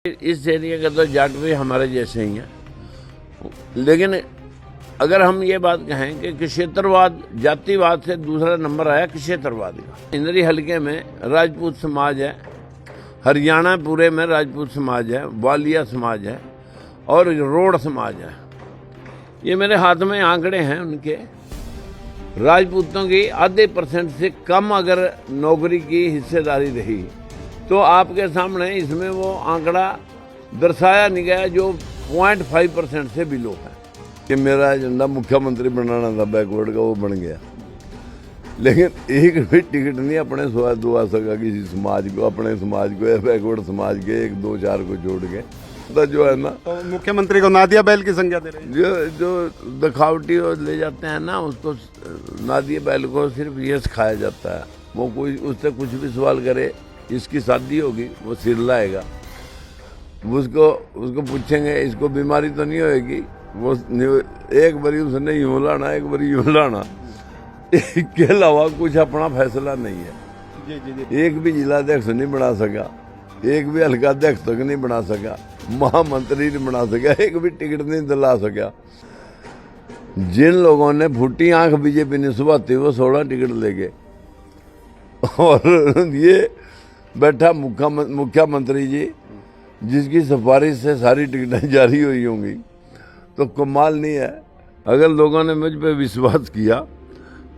इस एरिया का तो जाट भी हमारे जैसे ही हैं, लेकिन अगर हम ये बात कहें कि क्षेत्रवाद, जातिवाद से दूसरा नंबर आया क्षेत्रवाद का। इंद्री हलके में राजपूत समाज है, हरियाणा पूरे में राजपूत समाज है, वालिया समाज है और रोड समाज है। ये मेरे हाथ में आंकड़े हैं उनके। राजपूतों की आधे % से कम अगर नौकरी की हिस्सेदारी रही तो आपके सामने इसमें वो आंकड़ा दर्शाया नहीं गया जो 0.5% से बिलो है। कि मेरा एजेंडा मुख्यमंत्री बनाना था बैकवर्ड का, वो बन गया, लेकिन एक भी टिकट नहीं अपने स्वाद दुआ सका किसी समाज को, अपने समाज को या बैकवर्ड समाज के 1, 2, 4 को जोड़ के। तो जो है ना, तो मुख्यमंत्री को नादिया बैल की संज्ञा दे रहे हैं। जो दिखावटी ले जाते हैं ना, उसको नादिया बैल को सिर्फ ये सिखाया जाता है। वो कोई उससे कुछ भी सवाल करे, इसकी शादी होगी, वो सिर लाएगा। उसको पूछेंगे इसको बीमारी तो नहीं होएगी, वो एक बारी उसने यूं लाना, एक बारी यूं लाना, इसके अलावा कुछ अपना फैसला नहीं है। जी जी जी। एक भी जिला अध्यक्ष नहीं बना सका, एक भी हल्का अध्यक्ष तक नहीं बना सका, महामंत्री नहीं बना सका, एक भी टिकट नहीं दिला सका। जिन लोगों ने फूटी आंख बीजेपी ने सुबह वो 16 टिकट ले गए, और ये बैठा मुख्यमंत्री जी जिसकी सिफारिश से सारी टिकटें जारी हुई होंगी, तो कमाल नहीं है। अगर लोगों ने मुझ पे विश्वास किया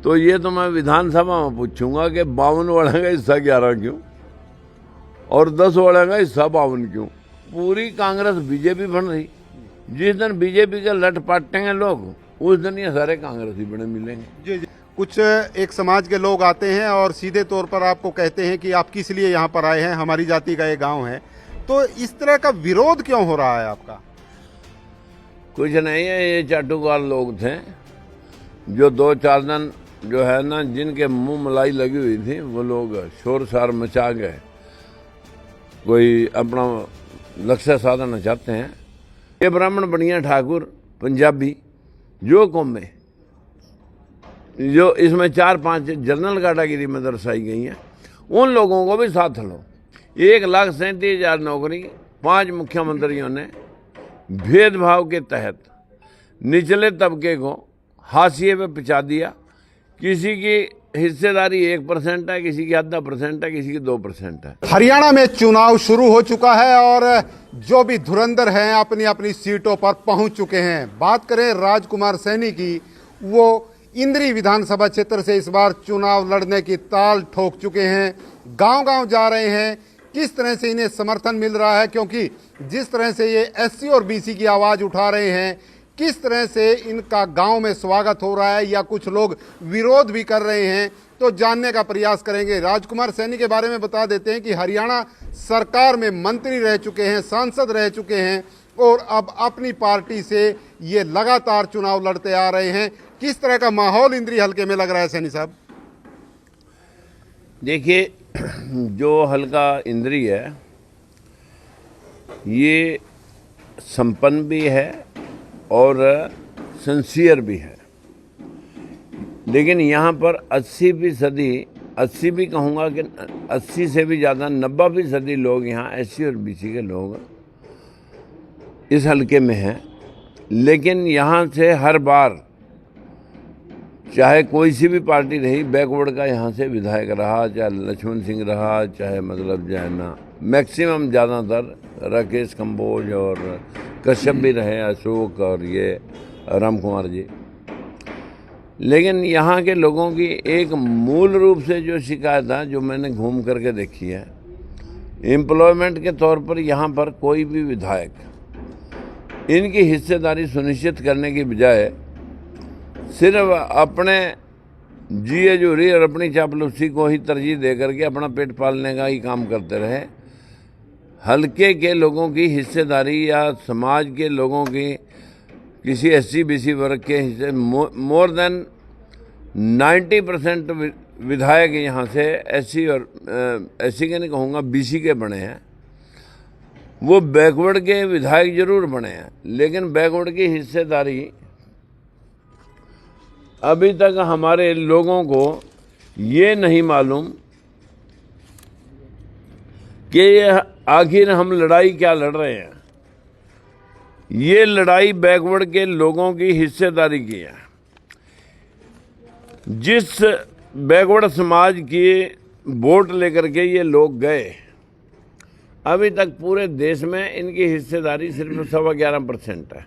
तो ये तो मैं विधानसभा में पूछूंगा कि 52 वाले का हिस्सा 11 क्यों और 10 वाले का हिस्सा 52 क्यों। पूरी कांग्रेस बीजेपी बन रही। जिस दिन बीजेपी के लट पाटेंगे लोग, उस दिन ये सारे कांग्रेसी बने मिलेंगे। जी जी। कुछ एक समाज के लोग आते हैं और सीधे तौर पर आपको कहते हैं कि आप किस लिए यहाँ पर आए हैं, हमारी जाति का ये गांव है, तो इस तरह का विरोध क्यों हो रहा है आपका? कुछ नहीं है, ये चाटुकार लोग थे जो 2-4 दिन जो है ना, जिनके मुंह मलाई लगी हुई थी, वो लोग शोर शार मचा गए, कोई अपना लक्ष्य साधना चाहते हैं। ये ब्राह्मण बनिया ठाकुर पंजाबी जो कौम में, जो इसमें 4-5 जनरल कैटेगरी में दर्शाई गई हैं, उन लोगों को भी साथ लो। 1,37,000 नौकरी 5 मुख्यमंत्रियों ने भेदभाव के तहत निचले तबके को हाशिए पे पहुंचा दिया। किसी की हिस्सेदारी 1% है, किसी की 0.5% है, किसी की 2% है। हरियाणा में चुनाव शुरू हो चुका है और जो भी धुरंधर हैं अपनी अपनी सीटों पर पहुंच चुके हैं। बात करें राजकुमार सैनी की, वो इंद्री विधानसभा क्षेत्र से इस बार चुनाव लड़ने की ताल ठोक चुके हैं। गांव-गांव जा रहे हैं। किस तरह से इन्हें समर्थन मिल रहा है, क्योंकि जिस तरह से ये SC और BC की आवाज़ उठा रहे हैं, किस तरह से इनका गांव में स्वागत हो रहा है या कुछ लोग विरोध भी कर रहे हैं, तो जानने का प्रयास करेंगे। राजकुमार सैनी के बारे में बता देते हैं कि हरियाणा सरकार में मंत्री रह चुके हैं, सांसद रह चुके हैं और अब अपनी पार्टी से ये लगातार चुनाव लड़ते आ रहे हैं। किस तरह का माहौल इंद्री हल्के में लग रहा है सैनी साहब? देखिए, जो हल्का इंद्री है ये संपन्न भी है और सिंसियर भी है, लेकिन यहाँ पर 80 भी कहूँगा कि 80 से भी ज़्यादा 90% लोग यहाँ SC और BC के लोग इस हल्के में हैं। लेकिन यहाँ से हर बार चाहे कोई सी भी पार्टी रही, बैकवर्ड का यहाँ से विधायक रहा, चाहे लक्ष्मण सिंह रहा, चाहे मतलब जो है ना मैक्सिमम ज़्यादातर राकेश कंबोज और कश्यप भी रहे, अशोक और ये राम कुमार जी। लेकिन यहाँ के लोगों की एक मूल रूप से जो शिकायत है, जो मैंने घूम करके देखी है, एम्प्लॉयमेंट के तौर पर यहाँ पर कोई भी विधायक इनकी हिस्सेदारी सुनिश्चित करने की बजाय सिर्फ अपने जी हजूरी और अपनी चापलूसी को ही तरजीह दे करके अपना पेट पालने का ही काम करते रहे। हल्के के लोगों की हिस्सेदारी या समाज के लोगों की किसी SC BC वर्ग के हिस्से मोर देन 90% विधायक यहाँ से SC और SC के नहीं कहूँगा, BC के बने हैं। वो बैकवर्ड के विधायक जरूर बने हैं, लेकिन बैकवर्ड की हिस्सेदारी अभी तक हमारे लोगों को ये नहीं मालूम कि आखिर हम लड़ाई क्या लड़ रहे हैं? ये लड़ाई बैकवर्ड के लोगों की हिस्सेदारी की है। जिस बैकवर्ड समाज की वोट लेकर के ये लोग गए, अभी तक पूरे देश में इनकी हिस्सेदारी सिर्फ 11.25% है।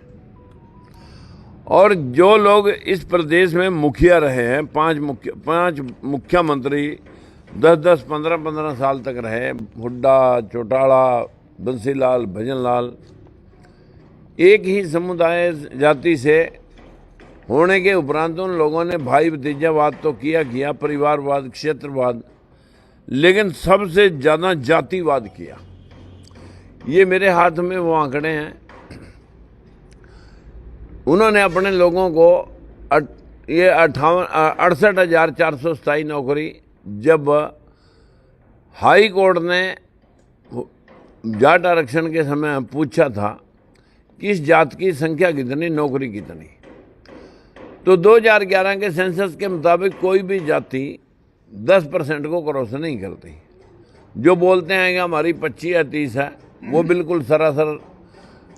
और जो लोग इस प्रदेश में मुखिया रहे हैं, पांच मुख्यमंत्री 10-10, 15-15 साल तक रहे, हुड्डा, चौटाला, बंसीलाल, भजनलाल, एक ही समुदाय जाति से होने के उपरांत उन लोगों ने भाई भतीजावाद तो किया, परिवारवाद, क्षेत्रवाद, लेकिन सबसे ज़्यादा जातिवाद किया। ये मेरे हाथ में वो आंकड़े हैं। उन्होंने अपने लोगों को ये 68,427 नौकरी, जब हाई कोर्ट ने जाट आरक्षण के समय पूछा था किस जात की संख्या कितनी, नौकरी कितनी, तो 2011 के सेंसस के मुताबिक कोई भी जाति 10% को क्रॉस नहीं करती। जो बोलते हैं कि हमारी 25 या 30 है, वो बिल्कुल सरासर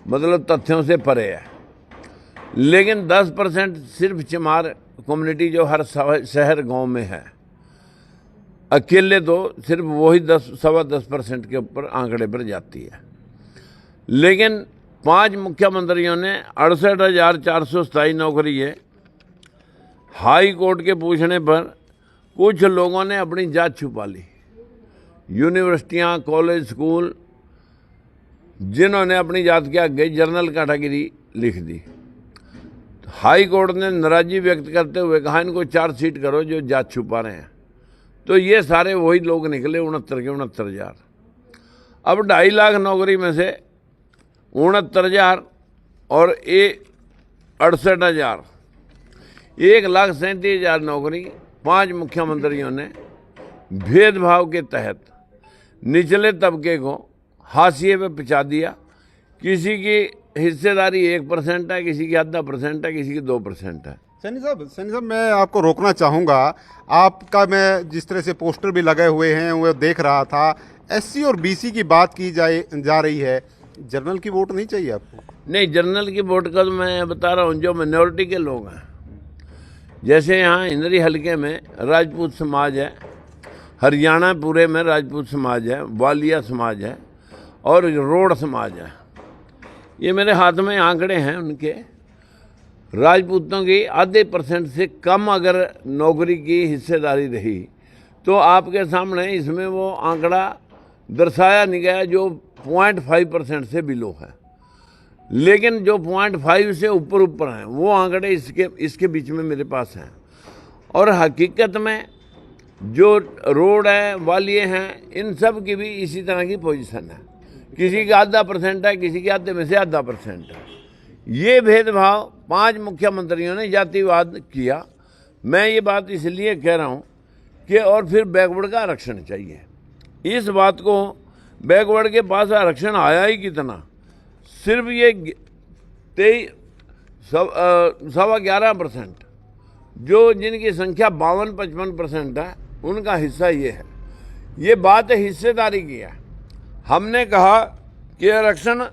मतलब तथ्यों से परे है। लेकिन 10% सिर्फ चमार कम्युनिटी जो हर शहर गांव में है, अकेले तो सिर्फ वही 10-10% के ऊपर आंकड़े पर जाती है। लेकिन 5 मुख्यमंत्रियों ने 68,427 नौकरी है। हाई कोर्ट के पूछने पर कुछ लोगों ने अपनी जात छुपा ली। यूनिवर्सिटियां, कॉलेज, स्कूल, जिन्होंने अपनी जात के आगे जनरल कैटेगरी लिख दी। हाई कोर्ट ने नाराजगी व्यक्त करते हुए कहा इनको चार्जशीट करो जो जात छुपा रहे हैं। तो ये सारे वही लोग निकले, 69,000। अब 2.5 लाख नौकरी में से 69,000 और 68,000, 1,37,000 नौकरी 5 मुख्यमंत्रियों ने भेदभाव के तहत निचले तबके को हाशिए पे पहुंचा दिया। किसी की हिस्सेदारी 1% है, किसी की 0.5% है, किसी की 2% है। सैनी साहब मैं आपको रोकना चाहूँगा। आपका मैं जिस तरह से पोस्टर भी लगे हुए हैं वो देख रहा था। SC और BC की बात की जा रही है, जनरल की वोट नहीं चाहिए आपको? नहीं, जनरल की वोट का तो मैं बता रहा हूँ, जो माइनॉरिटी के लोग हैं, जैसे यहाँ इंद्री हलके में राजपूत समाज है, हरियाणा पूरे में राजपूत समाज है, वालिया समाज है और रोड समाज है। ये मेरे हाथ में आंकड़े हैं उनके। राजपूतों की 0.5% से कम अगर नौकरी की हिस्सेदारी रही तो आपके सामने इसमें वो आंकड़ा दर्शाया नहीं गया जो 0.5% से बिलो है। लेकिन जो 0.5 से ऊपर हैं वो आंकड़े इसके बीच में मेरे पास हैं। और हकीकत में जो रोड है, वालिये हैं, इन सब की भी इसी तरह की पोजीशन है। किसी का 0.5% है, किसी के आधे में से 0.5% है। ये भेदभाव 5 मुख्यमंत्रियों ने जातिवाद किया। मैं ये बात इसलिए कह रहा हूँ कि और फिर बैकवर्ड का आरक्षण चाहिए। इस बात को बैकवर्ड के पास आरक्षण आया ही कितना, सिर्फ ये 11.25%, जो जिनकी संख्या 52-55% है, उनका हिस्सा ये है। ये बात हिस्सेदारी की है। हमने कहा कि आरक्षण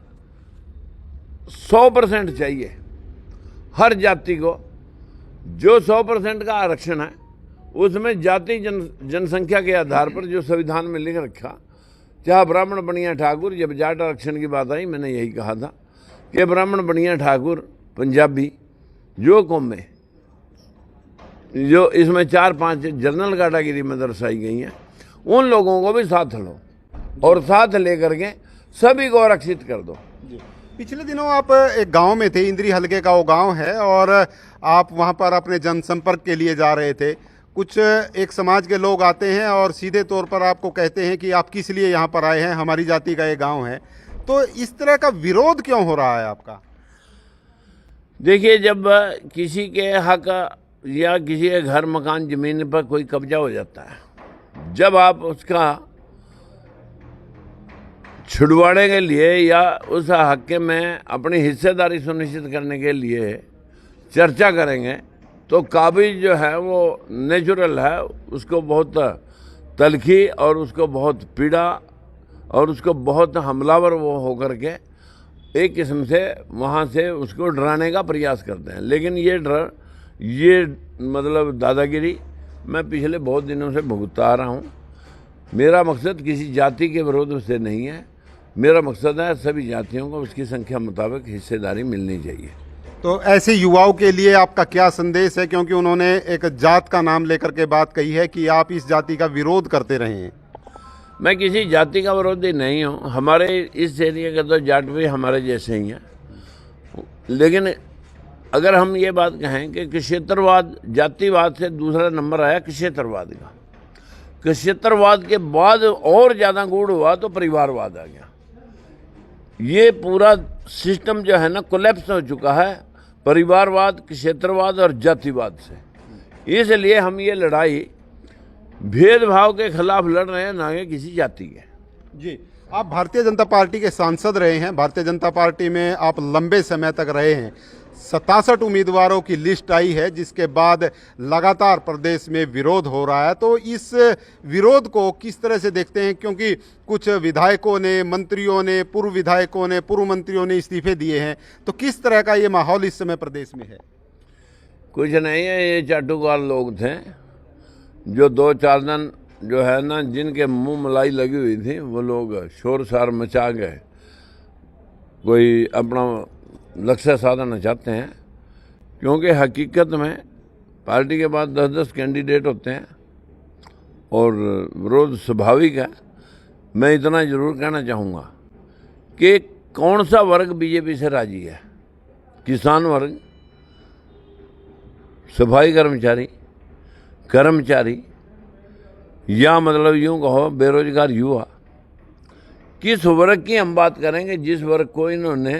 100% चाहिए हर जाति को। जो 100% का आरक्षण है उसमें जाति जनसंख्या के आधार पर जो संविधान में लिख रखा, चाहे ब्राह्मण, बनिया, ठाकुर। जब जाट आरक्षण की बात आई मैंने यही कहा था कि ब्राह्मण, बनिया, ठाकुर, पंजाबी, जो कौम में जो इसमें 4-5 जनरल कैटेगरी में दर्शाई गई हैं, उन लोगों को भी साथ लो और साथ लेकर के सभी को आरक्षित कर दो। पिछले दिनों आप एक गांव में थे, इंद्री हलके का वो गांव है, और आप वहां पर अपने जनसंपर्क के लिए जा रहे थे। कुछ एक समाज के लोग आते हैं और सीधे तौर पर आपको कहते हैं कि आप किस लिए यहाँ पर आए हैं, हमारी जाति का ये गांव है। तो इस तरह का विरोध क्यों हो रहा है आपका? देखिए, जब किसी के हक या किसी के घर, मकान, जमीन पर कोई कब्जा हो जाता है, जब आप उसका छुड़वाने के लिए या उस हक में अपनी हिस्सेदारी सुनिश्चित करने के लिए चर्चा करेंगे तो काबिज जो है वो नेचुरल है, उसको बहुत तलखी और उसको बहुत पीड़ा और उसको बहुत हमलावर वो होकर के एक किस्म से वहाँ से उसको डराने का प्रयास करते हैं। लेकिन ये मतलब दादागिरी मैं पिछले बहुत दिनों से भुगता आ रहा हूँ। मेरा मकसद किसी जाति के विरोध से नहीं है, मेरा मकसद है सभी जातियों को उसकी संख्या मुताबिक हिस्सेदारी मिलनी चाहिए। तो ऐसे युवाओं के लिए आपका क्या संदेश है, क्योंकि उन्होंने एक जात का नाम लेकर के बात कही है कि आप इस जाति का विरोध करते रहे हैं। मैं किसी जाति का विरोधी नहीं हूँ, हमारे इस एरिया के तो जाट भी हमारे जैसे ही हैं। लेकिन अगर हम ये बात कहें कि क्षेत्रवाद, जातिवाद से दूसरा नंबर आया क्षेत्रवाद का। क्षेत्रवाद के बाद और ज़्यादा गूढ़ हुआ तो परिवारवाद आ गया। ये पूरा सिस्टम जो है ना कोलैप्स हो चुका है परिवारवाद, क्षेत्रवाद और जातिवाद से। इसलिए हम ये लड़ाई भेदभाव के खिलाफ लड़ रहे हैं, ना कि किसी जाति के। जी, आप भारतीय जनता पार्टी के सांसद रहे हैं, भारतीय जनता पार्टी में आप लंबे समय तक रहे हैं। 67 उम्मीदवारों की लिस्ट आई है, जिसके बाद लगातार प्रदेश में विरोध हो रहा है। तो इस विरोध को किस तरह से देखते हैं, क्योंकि कुछ विधायकों ने, मंत्रियों ने, पूर्व विधायकों ने, पूर्व मंत्रियों ने इस्तीफे दिए हैं, तो किस तरह का ये माहौल इस समय प्रदेश में है? कुछ नहीं है, ये चाटुकार लोग थे जो 2-4 दिन जो है ना जिनके मुंह मलाई लगी हुई थी, वो लोग शोर शार मचा गए, कोई अपना लक्ष्य साधना चाहते हैं। क्योंकि हकीकत में पार्टी के पास 10-10 कैंडिडेट होते हैं और विरोध स्वाभाविक है। मैं इतना जरूर कहना चाहूँगा कि कौन सा वर्ग बीजेपी से राजी है? किसान वर्ग, सफाई कर्मचारी या मतलब यूँ कहो बेरोजगार युवा। किस वर्ग की हम बात करेंगे जिस वर्ग को इन्होंने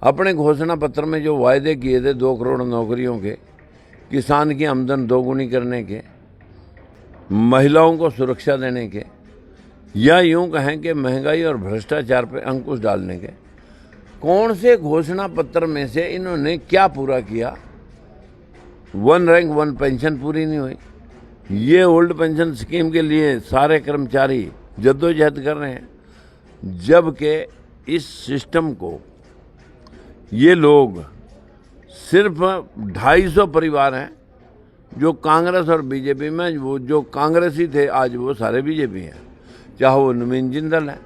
अपने घोषणा पत्र में जो वायदे किए थे 2 करोड़ नौकरियों के, किसान की आमदन दोगुनी करने के, महिलाओं को सुरक्षा देने के, या यूं कहें कि महंगाई और भ्रष्टाचार पर अंकुश डालने के, कौन से घोषणा पत्र में से इन्होंने क्या पूरा किया? 1 रैंक 1 पेंशन पूरी नहीं हुई। ये ओल्ड पेंशन स्कीम के लिए सारे कर्मचारी जद्दोजहद कर रहे हैं, जबकि इस सिस्टम को ये लोग सिर्फ 250 परिवार हैं जो कांग्रेस और बीजेपी में, वो जो कांग्रेसी थे आज वो सारे बीजेपी हैं। चाहे वो नवीन जिंदल है,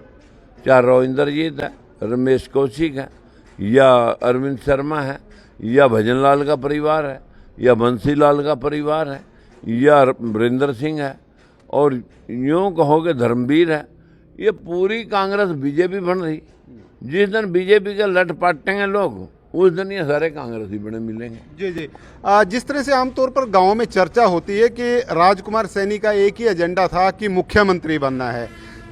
चाहे रविंदरजीत है, रमेश कौशिक है, या अरविंद शर्मा है, या भजन लाल का परिवार है, या बंसी लाल का परिवार है, या वरिंदर सिंह है, और यूँ कहोगे धर्मवीर है। ये पूरी कांग्रेस बीजेपी बन रही। जिस दिन बीजेपी का लट पाटेंगे लोग, उस दिन ये सारे कांग्रेसी बने मिलेंगे। जी जी, जिस तरह से आमतौर पर गांव में चर्चा होती है कि राजकुमार सैनी का एक ही एजेंडा था कि मुख्यमंत्री बनना है,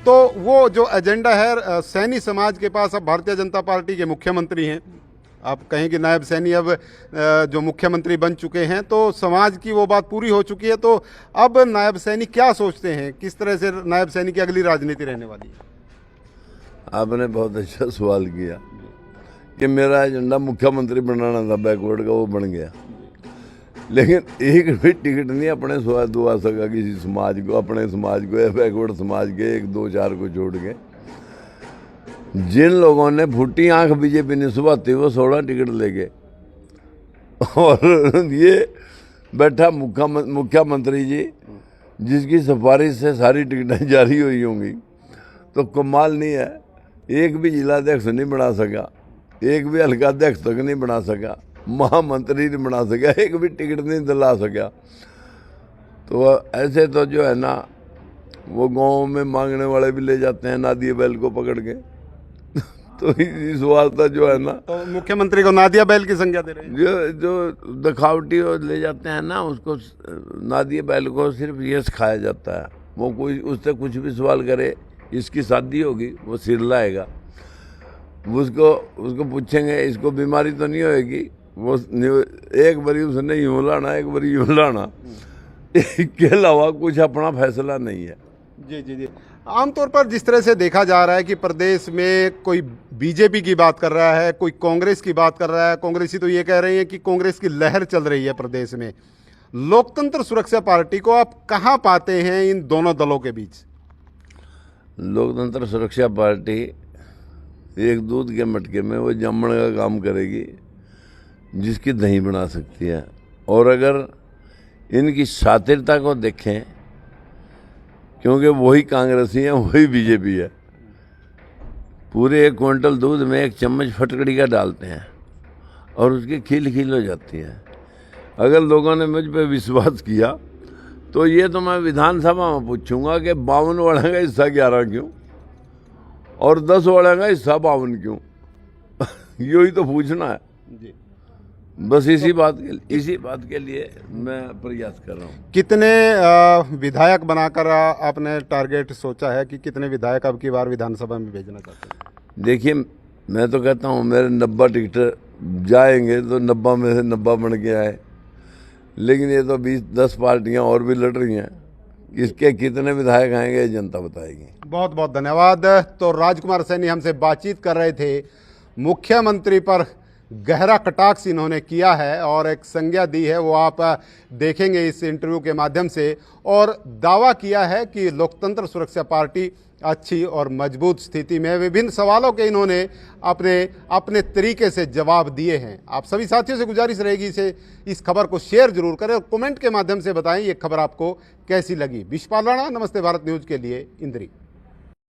तो वो जो एजेंडा है सैनी समाज के पास, अब भारतीय जनता पार्टी के मुख्यमंत्री हैं, आप कहें कि नायब सैनी अब जो मुख्यमंत्री बन चुके हैं, तो समाज की वो बात पूरी हो चुकी है। तो अब नायब सैनी क्या सोचते हैं, किस तरह से नायब सैनी की अगली राजनीति रहने वाली है? आपने बहुत अच्छा सवाल किया कि मेरा एजेंडा मुख्यमंत्री बनाना था बैकवर्ड का, वो बन गया। लेकिन एक भी टिकट नहीं अपने दुआ सका किसी समाज को, अपने समाज को या बैकवर्ड समाज के 1-2-4 को छोड़ के। जिन लोगों ने फूटी आंख बीजेपी ने सुबह वो 16 टिकट ले गए, और ये बैठा मुख्यमंत्री जी जिसकी सिफारिश से सारी टिकटें जारी हुई होंगी, तो कमाल नहीं है। एक भी जिलाध्यक्ष नहीं बना सका, एक भी हल्का अध्यक्ष तक नहीं बना सका, महामंत्री नहीं बना सका, एक भी टिकट नहीं दिला सका। तो ऐसे तो जो है ना वो गाँव में मांगने वाले भी ले जाते हैं नादिया बैल को पकड़ के। तो इस वास्ता जो है ना, तो मुख्यमंत्री को नादिया बैल की संज्ञा दे रहे हैं। जो दिखावटी ले जाते हैं ना, उसको नादिया बैल को सिर्फ ये सिखाया जाता है। वो कोई उससे कुछ भी सवाल करे, इसकी शादी होगी, वो सिर लाएगा। उसको पूछेंगे इसको बीमारी तो नहीं होएगी, वो एक बारी उसने यूँ लाना, एक बारी यूँ लाना, इसके अलावा कुछ अपना फैसला नहीं है। जी जी जी, आमतौर पर जिस तरह से देखा जा रहा है कि प्रदेश में कोई बीजेपी की बात कर रहा है, कोई कांग्रेस की बात कर रहा है, कांग्रेसी तो ये कह रही है कि कांग्रेस की लहर चल रही है प्रदेश में। लोकतंत्र सुरक्षा पार्टी को आप कहाँ पाते हैं इन दोनों दलों के बीच? लोकतंत्र सुरक्षा पार्टी एक दूध के मटके में वो जामण का काम करेगी जिसकी दही बना सकती है। और अगर इनकी शातिरता को देखें, क्योंकि वही कांग्रेसी है वही बीजेपी है, पूरे 1 क्विंटल दूध में 1 चम्मच फटकड़ी का डालते हैं और उसकी खील खील हो जाती है। अगर लोगों ने मुझ पे विश्वास किया तो ये तो मैं विधानसभा में पूछूंगा कि 52 वाले का हिस्सा 11 क्यों और 10 वाले का हिस्सा 52 क्यों। यही तो पूछना है जी। बस। इसी बात के लिए मैं प्रयास कर रहा हूँ। कितने विधायक बनाकर आपने टारगेट सोचा है कि कितने विधायक अब की बार विधानसभा में भेजना चाहते हैं? देखिए, मैं तो कहता हूँ मेरे 90 टिकट जाएंगे तो 90 में से 90 बन के आए, लेकिन ये तो 20-10 पार्टियां और भी लड़ रही हैं। इसके कितने विधायक आएंगे जनता बताएगी। बहुत बहुत धन्यवाद। तो राजकुमार सैनी हमसे बातचीत कर रहे थे। मुख्यमंत्री पर गहरा कटाक्ष इन्होंने किया है और एक संज्ञा दी है, वो आप देखेंगे इस इंटरव्यू के माध्यम से। और दावा किया है कि लोकतंत्र सुरक्षा पार्टी अच्छी और मजबूत स्थिति में। विभिन्न सवालों के इन्होंने अपने तरीके से जवाब दिए हैं। आप सभी साथियों से गुजारिश रहेगी इस खबर को शेयर जरूर करें और कमेंट के माध्यम से बताएं ये खबर आपको कैसी लगी। विश्वपाल राणा, नमस्ते भारत न्यूज के लिए, इंद्री।